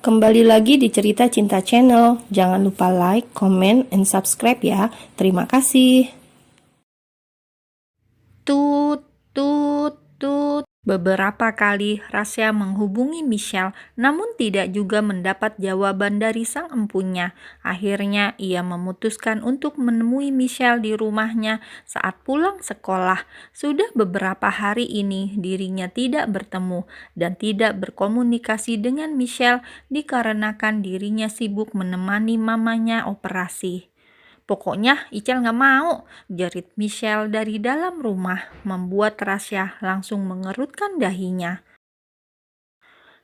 Kembali lagi di Cerita Cinta Channel. Jangan lupa like, comment, and subscribe ya. Terima kasih. Tut, tut, tut. Beberapa kali Rasya menghubungi Michelle, namun tidak juga mendapat jawaban dari sang empunya. Akhirnya ia memutuskan untuk menemui Michelle di rumahnya saat pulang sekolah. Sudah beberapa hari ini dirinya tidak bertemu dan tidak berkomunikasi dengan Michelle dikarenakan dirinya sibuk menemani mamanya operasi. "Pokoknya Ical nggak mau," jerit Michelle dari dalam rumah, membuat Rasya langsung mengerutkan dahinya.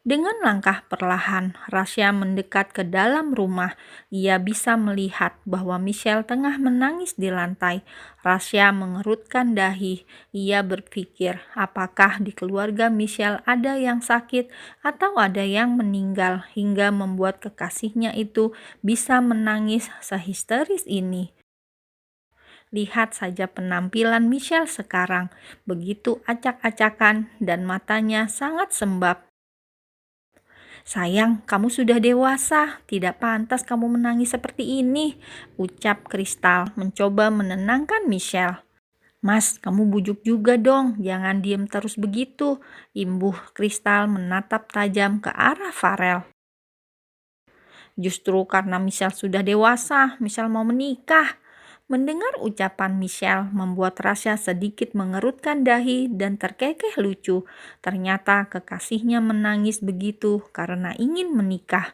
Dengan langkah perlahan, Rasya mendekat ke dalam rumah. Ia bisa melihat bahwa Michelle tengah menangis di lantai. Rasya mengerutkan dahi. Ia berpikir, apakah di keluarga Michelle ada yang sakit atau ada yang meninggal hingga membuat kekasihnya itu bisa menangis sehisteris ini. Lihat saja penampilan Michelle sekarang, begitu acak-acakan dan matanya sangat sembab. "Sayang, kamu sudah dewasa, tidak pantas kamu menangis seperti ini," ucap Kristal mencoba menenangkan Michelle. "Mas, kamu bujuk juga dong, jangan diem terus begitu," imbuh Kristal menatap tajam ke arah Farel. "Justru karena Michelle sudah dewasa, Michelle mau menikah." Mendengar ucapan Michelle membuat Rasya sedikit mengerutkan dahi dan terkekeh lucu. Ternyata kekasihnya menangis begitu karena ingin menikah.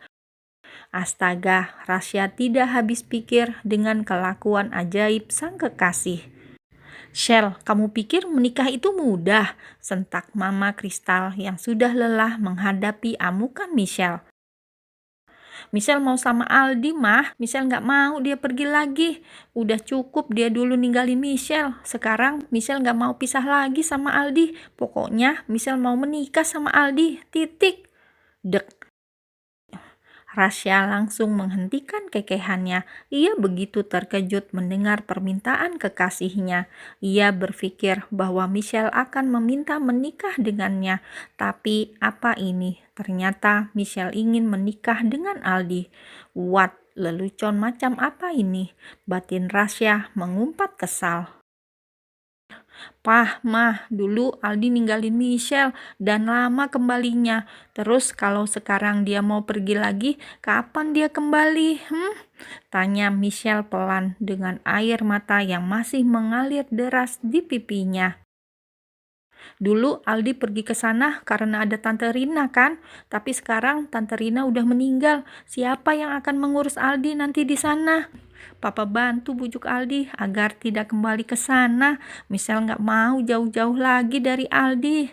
Astaga, Rasya tidak habis pikir dengan kelakuan ajaib sang kekasih. "Shell, kamu pikir menikah itu mudah?" sentak Mama Kristal yang sudah lelah menghadapi amukan Michelle. "Michelle mau sama Aldi, Mah. Michelle nggak mau dia pergi lagi. Udah cukup dia dulu ninggalin Michelle. Sekarang Michelle nggak mau pisah lagi sama Aldi. Pokoknya Michelle mau menikah sama Aldi. Titik." Dek. Rasya langsung menghentikan kekehannya. Ia begitu terkejut mendengar permintaan kekasihnya. Ia berpikir bahwa Michelle akan meminta menikah dengannya. Tapi apa ini? Ternyata Michelle ingin menikah dengan Aldi. What? Lelucon macam apa ini? Batin Rasya mengumpat kesal. "Pah, Mah, dulu Aldi ninggalin Michelle dan lama kembalinya. Terus kalau sekarang dia mau pergi lagi, kapan dia kembali? Tanya Michelle pelan dengan air mata yang masih mengalir deras di pipinya. "Dulu Aldi pergi ke sana karena ada Tante Rina kan? Tapi sekarang Tante Rina udah meninggal. Siapa yang akan mengurus Aldi nanti di sana? Papa bantu bujuk Aldi agar tidak kembali ke sana. Michelle nggak mau jauh-jauh lagi dari Aldi."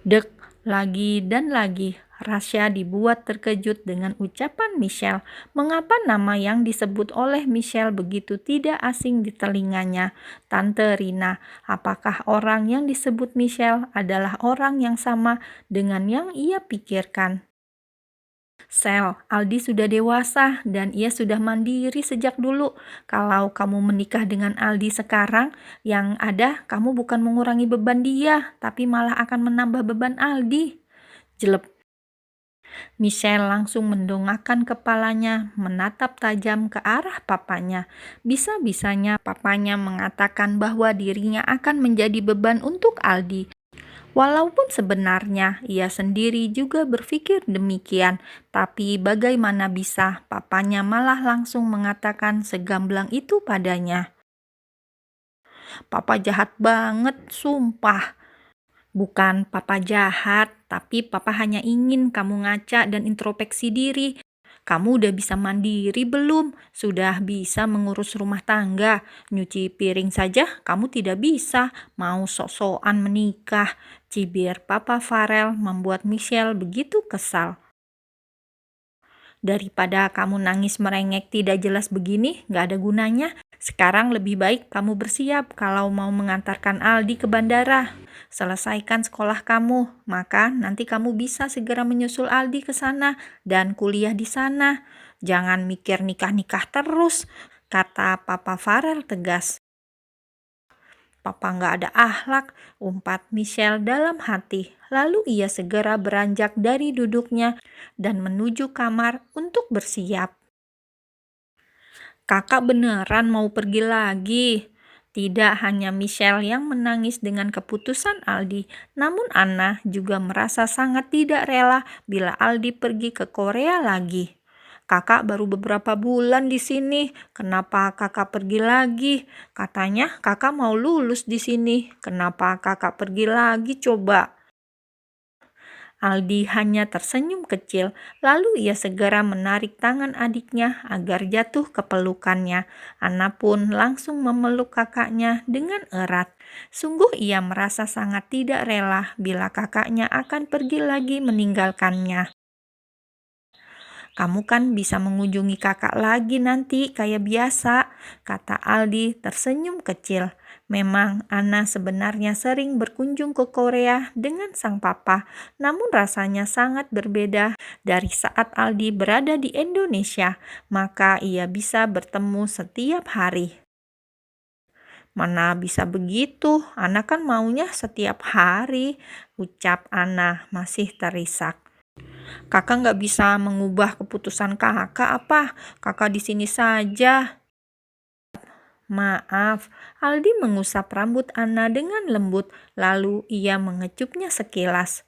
Dek, lagi dan lagi. Rasya dibuat terkejut dengan ucapan Michelle. Mengapa nama yang disebut oleh Michelle begitu tidak asing di telinganya? Tante Rina. Apakah orang yang disebut Michelle adalah orang yang sama dengan yang ia pikirkan? "Sel, Aldi sudah dewasa dan ia sudah mandiri sejak dulu. Kalau kamu menikah dengan Aldi sekarang, yang ada kamu bukan mengurangi beban dia, tapi malah akan menambah beban Aldi." Jelek. Michelle langsung mendongakkan kepalanya, menatap tajam ke arah papanya. Bisa-bisanya papanya mengatakan bahwa dirinya akan menjadi beban untuk Aldi. Walaupun sebenarnya ia sendiri juga berpikir demikian, tapi bagaimana bisa papanya malah langsung mengatakan segamblang itu padanya. "Papa jahat banget, sumpah." "Bukan papa jahat, tapi papa hanya ingin kamu ngaca dan introspeksi diri. Kamu udah bisa mandiri belum? Sudah bisa mengurus rumah tangga? Nyuci piring saja kamu tidak bisa, mau sok-sokan menikah." Cibir Papa Farel membuat Michelle begitu kesal. "Daripada kamu nangis merengek tidak jelas begini, gak ada gunanya. Sekarang lebih baik kamu bersiap kalau mau mengantarkan Aldi ke bandara. Selesaikan sekolah kamu, maka nanti kamu bisa segera menyusul Aldi ke sana dan kuliah di sana. Jangan mikir nikah-nikah terus," kata Papa Farel tegas. Papa nggak ada akhlak, umpat Michelle dalam hati. Lalu ia segera beranjak dari duduknya dan menuju kamar untuk bersiap. Kakak beneran mau pergi lagi? Tidak hanya Michelle yang menangis dengan keputusan Aldi, namun Anna juga merasa sangat tidak rela bila Aldi pergi ke Korea lagi. Kakak baru beberapa bulan di sini, kenapa kakak pergi lagi? Katanya kakak mau lulus di sini, kenapa kakak pergi lagi coba? Aldi hanya tersenyum kecil, lalu ia segera menarik tangan adiknya agar jatuh ke pelukannya. Anna pun langsung memeluk kakaknya dengan erat. Sungguh ia merasa sangat tidak rela bila kakaknya akan pergi lagi meninggalkannya. Kamu kan bisa mengunjungi kakak lagi nanti kayak biasa, kata Aldi tersenyum kecil. Memang Anna sebenarnya sering berkunjung ke Korea dengan sang papa, namun rasanya sangat berbeda dari saat Aldi berada di Indonesia, maka ia bisa bertemu setiap hari. Mana bisa begitu, Anna kan maunya setiap hari, ucap Anna masih terisak. Kakak nggak bisa mengubah keputusan kakak apa? Kakak di sini saja. Maaf, Aldi mengusap rambut Anna dengan lembut, lalu ia mengecupnya sekilas.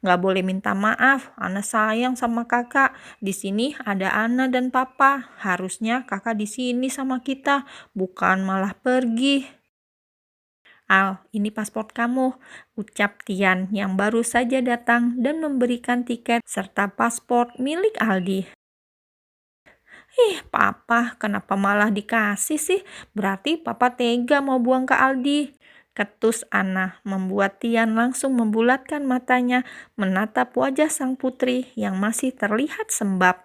Nggak boleh minta maaf, Anna sayang sama kakak. Di sini ada Anna dan papa. Harusnya kakak di sini sama kita, bukan malah pergi. Al, ini paspor kamu, ucap Tian yang baru saja datang dan memberikan tiket serta paspor milik Aldi. Ih, papa, kenapa malah dikasih sih? Berarti papa tega mau buang ke Aldi. Ketus Anna membuat Tian langsung membulatkan matanya menatap wajah sang putri yang masih terlihat sembab.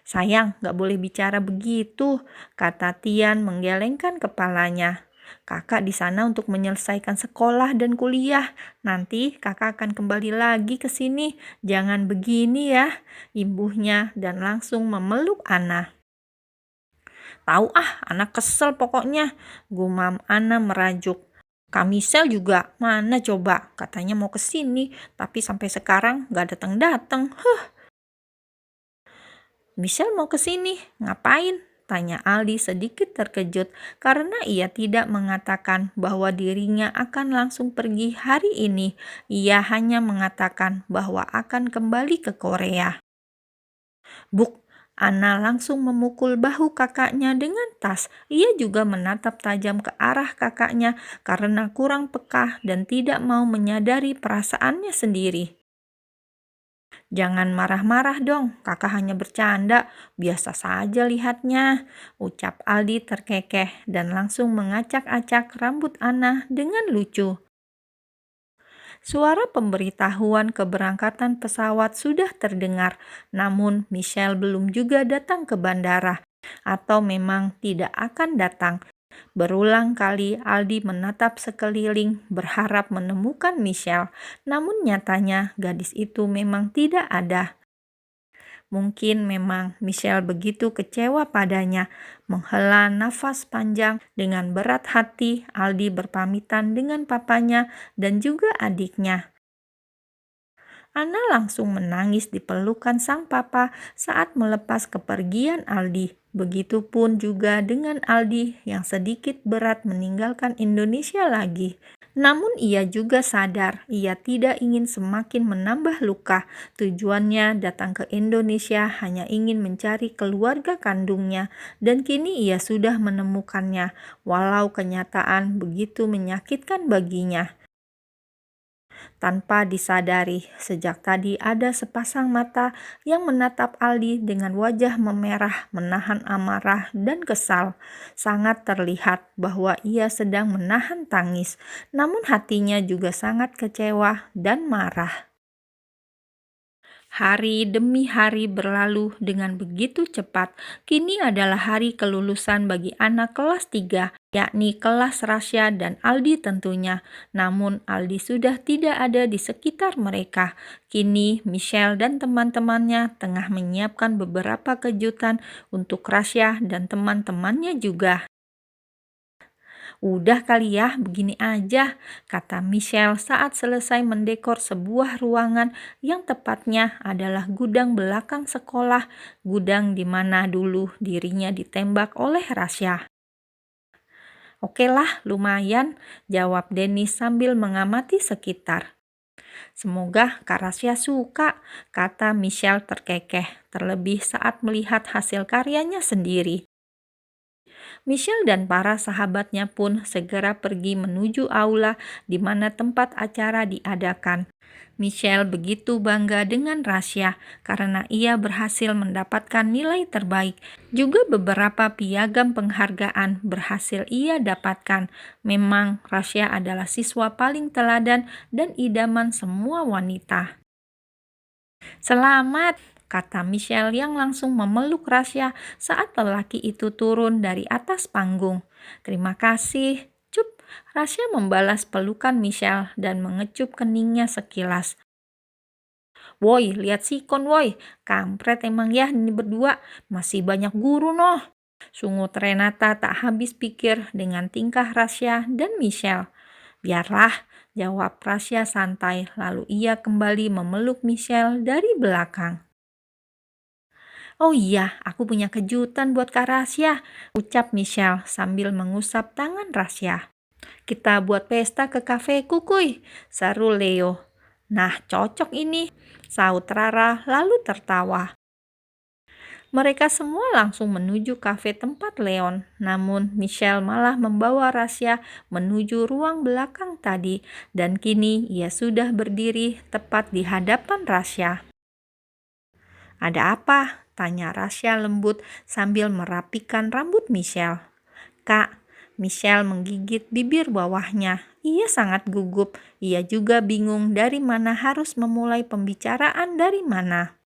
Sayang, gak boleh bicara begitu, kata Tian menggelengkan kepalanya. Kakak di sana untuk menyelesaikan sekolah dan kuliah. Nanti kakak akan kembali lagi ke sini. Jangan begini ya, imbuhnya dan langsung memeluk Anna. Tahu anak kesel pokoknya, gumam Anna merajuk. Kak Michelle juga, mana coba? Katanya mau ke sini, tapi sampai sekarang gak datang-datang. Michelle mau ke sini, ngapain? Tanya Aldi sedikit terkejut karena ia tidak mengatakan bahwa dirinya akan langsung pergi hari ini. Ia hanya mengatakan bahwa akan kembali ke Korea. Buk, Anna langsung memukul bahu kakaknya dengan tas. Ia juga menatap tajam ke arah kakaknya karena kurang peka dan tidak mau menyadari perasaannya sendiri. Jangan marah-marah dong, kakak hanya bercanda, biasa saja lihatnya, ucap Aldi terkekeh dan langsung mengacak-acak rambut Anna dengan lucu. Suara pemberitahuan keberangkatan pesawat sudah terdengar, namun Michelle belum juga datang ke bandara, atau memang tidak akan datang. Berulang kali Aldi menatap sekeliling berharap menemukan Michelle, namun nyatanya gadis itu memang tidak ada. Mungkin memang Michelle begitu kecewa padanya. Menghela nafas panjang dengan berat hati, Aldi berpamitan dengan papanya dan juga adiknya. Anna langsung menangis di pelukan sang papa saat melepas kepergian Aldi. Begitupun juga dengan Aldi yang sedikit berat meninggalkan Indonesia lagi. Namun ia juga sadar ia tidak ingin semakin menambah luka. Tujuannya datang ke Indonesia hanya ingin mencari keluarga kandungnya dan kini ia sudah menemukannya walau kenyataan begitu menyakitkan baginya. Tanpa disadari, sejak tadi ada sepasang mata yang menatap Aldi dengan wajah memerah, menahan amarah dan kesal. Sangat terlihat bahwa ia sedang menahan tangis, namun hatinya juga sangat kecewa dan marah. Hari demi hari berlalu dengan begitu cepat. Kini adalah hari kelulusan bagi anak kelas 3, yakni kelas Rasya dan Aldi tentunya. Namun Aldi sudah tidak ada di sekitar mereka. Kini Michelle dan teman-temannya tengah menyiapkan beberapa kejutan untuk Rasya dan teman-temannya juga. Udah kali ya, begini aja, kata Michelle saat selesai mendekor sebuah ruangan yang tepatnya adalah gudang belakang sekolah, gudang di mana dulu dirinya ditembak oleh Rasya. Oke lah, lumayan, jawab Dennis sambil mengamati sekitar. Semoga Kak Rasya suka, kata Michelle terkekeh, terlebih saat melihat hasil karyanya sendiri. Michelle dan para sahabatnya pun segera pergi menuju aula di mana tempat acara diadakan. Michelle begitu bangga dengan Rasya karena ia berhasil mendapatkan nilai terbaik. Juga beberapa piagam penghargaan berhasil ia dapatkan. Memang Rasya adalah siswa paling teladan dan idaman semua wanita. Selamat, kata Michelle yang langsung memeluk Rasya saat lelaki itu turun dari atas panggung. Terima kasih. Cup, Rasya membalas pelukan Michelle dan mengecup keningnya sekilas. Woi, lihat sikon woi, kampret emang ya ini berdua, masih banyak guru noh. Sungut Renata tak habis pikir dengan tingkah Rasya dan Michelle. Biarlah, jawab Rasya santai, lalu ia kembali memeluk Michelle dari belakang. Oh iya, aku punya kejutan buat Kak Rasya, ucap Michelle sambil mengusap tangan Rasya. Kita buat pesta ke kafe kukuy, seru Leo. Nah, cocok ini, saut Rara lalu tertawa. Mereka semua langsung menuju kafe tempat Leon, namun Michelle malah membawa Rasya menuju ruang belakang tadi, dan kini ia sudah berdiri tepat di hadapan Rasya. Ada apa? Tanya Rasya lembut sambil merapikan rambut Michelle. Kak, Michelle menggigit bibir bawahnya. Ia sangat gugup. Ia juga bingung dari mana harus memulai pembicaraan dari mana.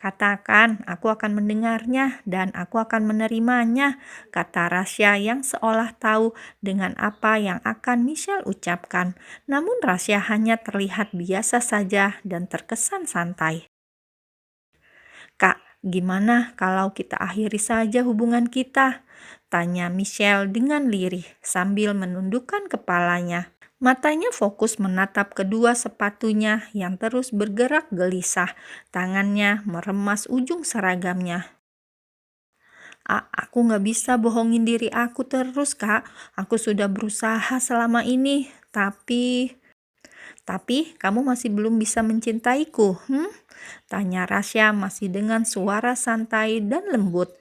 Katakan, aku akan mendengarnya dan aku akan menerimanya, kata Rasya yang seolah tahu dengan apa yang akan Michelle ucapkan. Namun Rasya hanya terlihat biasa saja dan terkesan santai. Kak, gimana kalau kita akhiri saja hubungan kita? Tanya Michelle dengan lirih sambil menundukkan kepalanya. Matanya fokus menatap kedua sepatunya yang terus bergerak gelisah. Tangannya meremas ujung seragamnya. Aku gak bisa bohongin diri aku terus, Kak. Aku sudah berusaha selama ini, tapi kamu masih belum bisa mencintaiku, Tanya Rasya masih dengan suara santai dan lembut.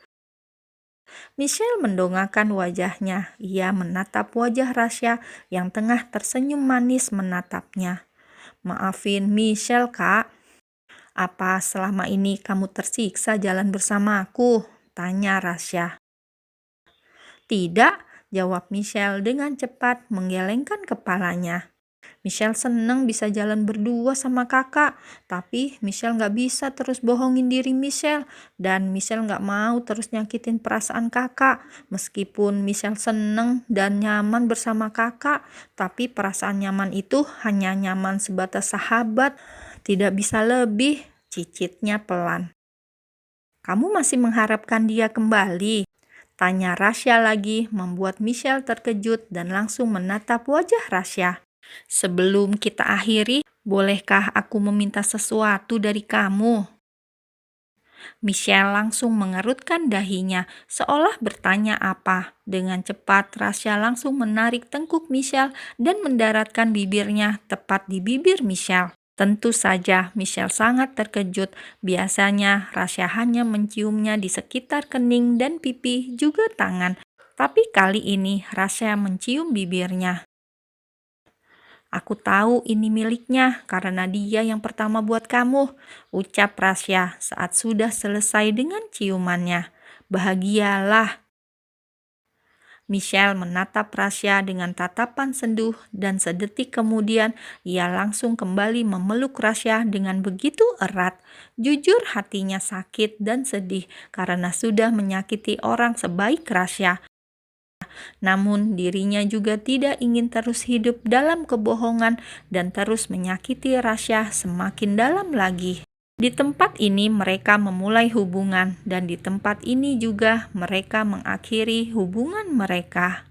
Michelle mendongakkan wajahnya. Ia menatap wajah Rasya yang tengah tersenyum manis menatapnya. Maafin Michelle, Kak. Apa selama ini kamu tersiksa jalan bersamaku? Tanya Rasya. Tidak, jawab Michelle dengan cepat menggelengkan kepalanya. Michelle seneng bisa jalan berdua sama kakak, tapi Michelle gak bisa terus bohongin diri Michelle, dan Michelle gak mau terus nyakitin perasaan kakak. Meskipun Michelle seneng dan nyaman bersama kakak, tapi perasaan nyaman itu hanya nyaman sebatas sahabat, tidak bisa lebih, cicitnya pelan. Kamu masih mengharapkan dia kembali? Tanya Rasya lagi, membuat Michelle terkejut dan langsung menatap wajah Rasya. Sebelum kita akhiri, bolehkah aku meminta sesuatu dari kamu? Michelle langsung mengerutkan dahinya, seolah bertanya apa. Dengan cepat, Rasya langsung menarik tengkuk Michelle dan mendaratkan bibirnya tepat di bibir Michelle. Tentu saja, Michelle sangat terkejut. Biasanya, Rasya hanya menciumnya di sekitar kening dan pipi, juga tangan. Tapi kali ini, Rasya mencium bibirnya. Aku tahu ini miliknya karena dia yang pertama buat kamu, ucap Rasya saat sudah selesai dengan ciumannya. Bahagialah. Michelle menatap Rasya dengan tatapan senduh dan sedetik kemudian ia langsung kembali memeluk Rasya dengan begitu erat. Jujur hatinya sakit dan sedih karena sudah menyakiti orang sebaik Rasya. Namun dirinya juga tidak ingin terus hidup dalam kebohongan dan terus menyakiti Rasya semakin dalam lagi. Di tempat ini mereka memulai hubungan dan di tempat ini juga mereka mengakhiri hubungan mereka.